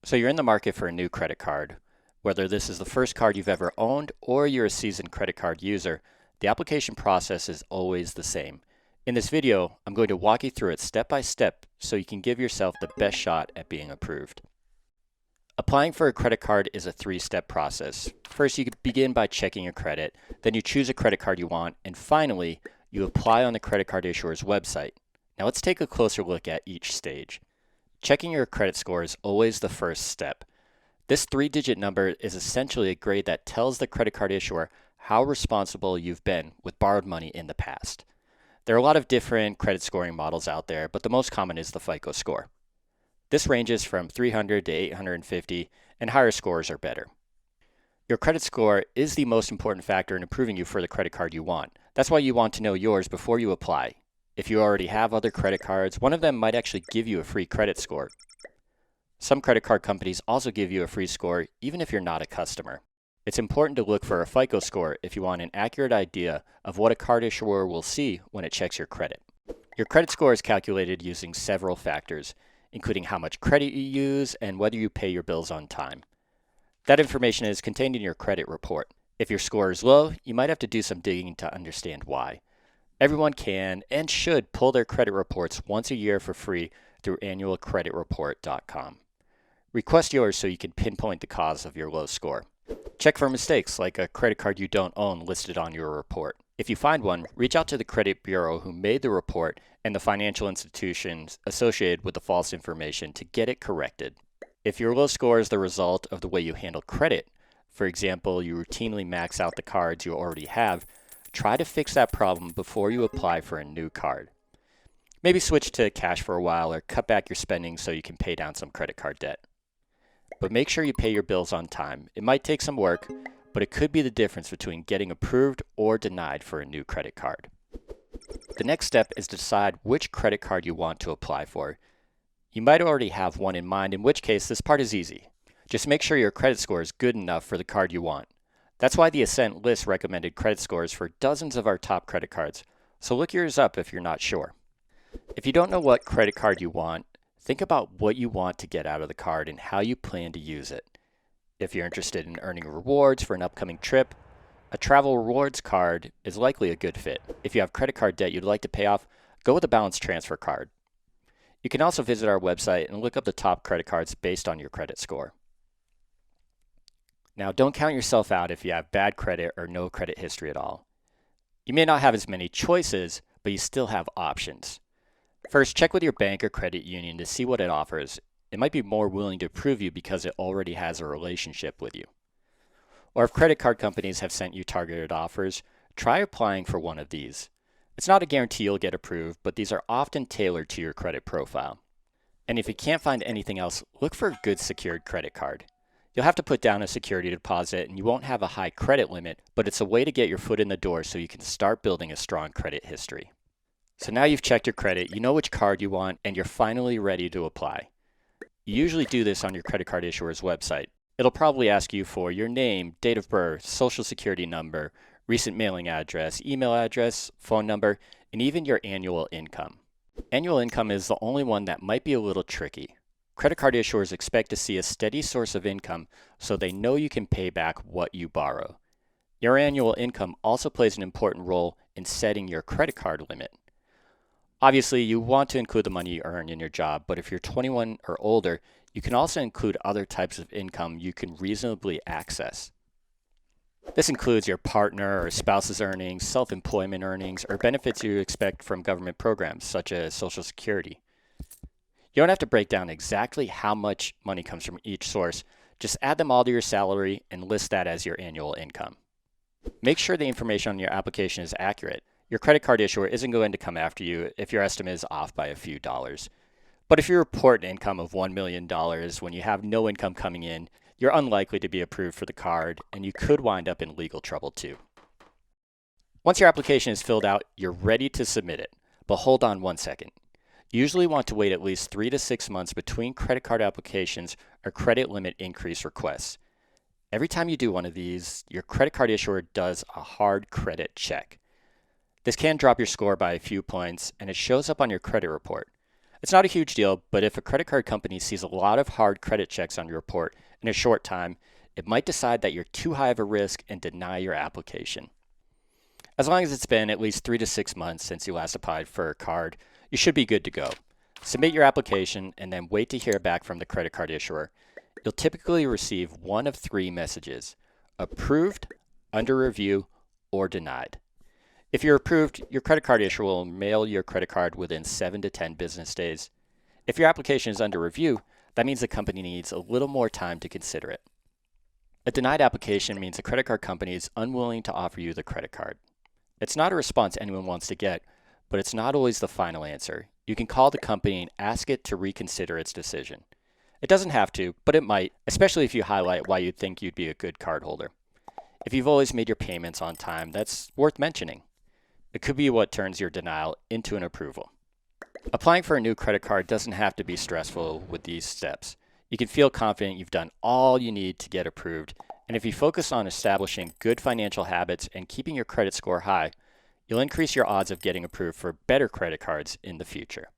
So you're in the market for a new credit card. Whether this is the first card you've ever owned or you're a seasoned credit card user, the application process is always the same. In this video, I'm going to walk you through it step by step so you can give yourself the best shot at being approved. Applying for a credit card is a three-step process. First, you could begin by checking your credit, then you choose a credit card you want, and finally, you apply on the credit card issuer's website. Now let's take a closer look at each stage. Checking your credit score is always the first step. This three-digit number is essentially a grade that tells the credit card issuer how responsible you've been with borrowed money in the past. There are a lot of different credit scoring models out there, but the most common is the FICO score. This ranges from 300 to 850, and higher scores are better. Your credit score is the most important factor in approving you for the credit card you want. That's why you want to know yours before you apply. If you already have other credit cards, one of them might actually give you a free credit score. Some credit card companies also give you a free score even if you're not a customer. It's important to look for a FICO score if you want an accurate idea of what a card issuer will see when it checks your credit. Your credit score is calculated using several factors, including how much credit you use and whether you pay your bills on time. That information is contained in your credit report. If your score is low, you might have to do some digging to understand why. Everyone can and should pull their credit reports once a year for free through annualcreditreport.com. Request yours so you can pinpoint the cause of your low score. Check for mistakes like a credit card you don't own listed on your report. If you find one, reach out to the credit bureau who made the report and the financial institutions associated with the false information to get it corrected. If your low score is the result of the way you handle credit, for example, you routinely max out the cards you already have, try to fix that problem before you apply for a new card. Maybe switch to cash for a while or cut back your spending so you can pay down some credit card debt. But make sure you pay your bills on time. It might take some work, but it could be the difference between getting approved or denied for a new credit card. The next step is to decide which credit card you want to apply for. You might already have one in mind, in which case this part is easy. Just make sure your credit score is good enough for the card you want. That's why the Ascent lists recommended credit scores for dozens of our top credit cards, so look yours up if you're not sure. If you don't know what credit card you want, think about what you want to get out of the card and how you plan to use it. If you're interested in earning rewards for an upcoming trip, a travel rewards card is likely a good fit. If you have credit card debt you'd like to pay off, go with a balance transfer card. You can also visit our website and look up the top credit cards based on your credit score. Now, don't count yourself out if you have bad credit or no credit history at all. You may not have as many choices, but you still have options. First, check with your bank or credit union to see what it offers. It might be more willing to approve you because it already has a relationship with you. Or if credit card companies have sent you targeted offers, try applying for one of these. It's not a guarantee you'll get approved, but these are often tailored to your credit profile. And if you can't find anything else, look for a good secured credit card. You'll have to put down a security deposit and you won't have a high credit limit, but it's a way to get your foot in the door so you can start building a strong credit history. So now you've checked your credit, you know which card you want, and you're finally ready to apply. You usually do this on your credit card issuer's website. It'll probably ask you for your name, date of birth, social security number, recent mailing address, email address, phone number, and even your annual income. Annual income is the only one that might be a little tricky. Credit card issuers expect to see a steady source of income so they know you can pay back what you borrow. Your annual income also plays an important role in setting your credit card limit. Obviously, you want to include the money you earn in your job, but if you're 21 or older, you can also include other types of income you can reasonably access. This includes your partner or spouse's earnings, self-employment earnings, or benefits you expect from government programs such as Social Security. You don't have to break down exactly how much money comes from each source. Just add them all to your salary and list that as your annual income. Make sure the information on your application is accurate. Your credit card issuer isn't going to come after you if your estimate is off by a few dollars. But if you report an income of $1 million when you have no income coming in, you're unlikely to be approved for the card, and you could wind up in legal trouble too. Once your application is filled out, you're ready to submit it. But hold on one second. You usually want to wait at least 3 to 6 months between credit card applications or credit limit increase requests. Every time you do one of these, your credit card issuer does a hard credit check. This can drop your score by a few points, and it shows up on your credit report. It's not a huge deal, but if a credit card company sees a lot of hard credit checks on your report in a short time, it might decide that you're too high of a risk and deny your application. As long as it's been at least 3 to 6 months since you last applied for a card, you should be good to go. Submit your application and then wait to hear back from the credit card issuer. You'll typically receive one of 3 messages: approved, under review, or denied. If you're approved, your credit card issuer will mail your credit card within 7 to 10 business days. If your application is under review, that means the company needs a little more time to consider it. A denied application means a credit card company is unwilling to offer you the credit card. It's not a response anyone wants to get, but it's not always the final answer. You can call the company and ask it to reconsider its decision. It doesn't have to, but it might, especially if you highlight why you think you'd be a good cardholder. If you've always made your payments on time, that's worth mentioning. It could be what turns your denial into an approval. Applying for a new credit card doesn't have to be stressful with these steps. You can feel confident you've done all you need to get approved, and if you focus on establishing good financial habits and keeping your credit score high, you'll increase your odds of getting approved for better credit cards in the future.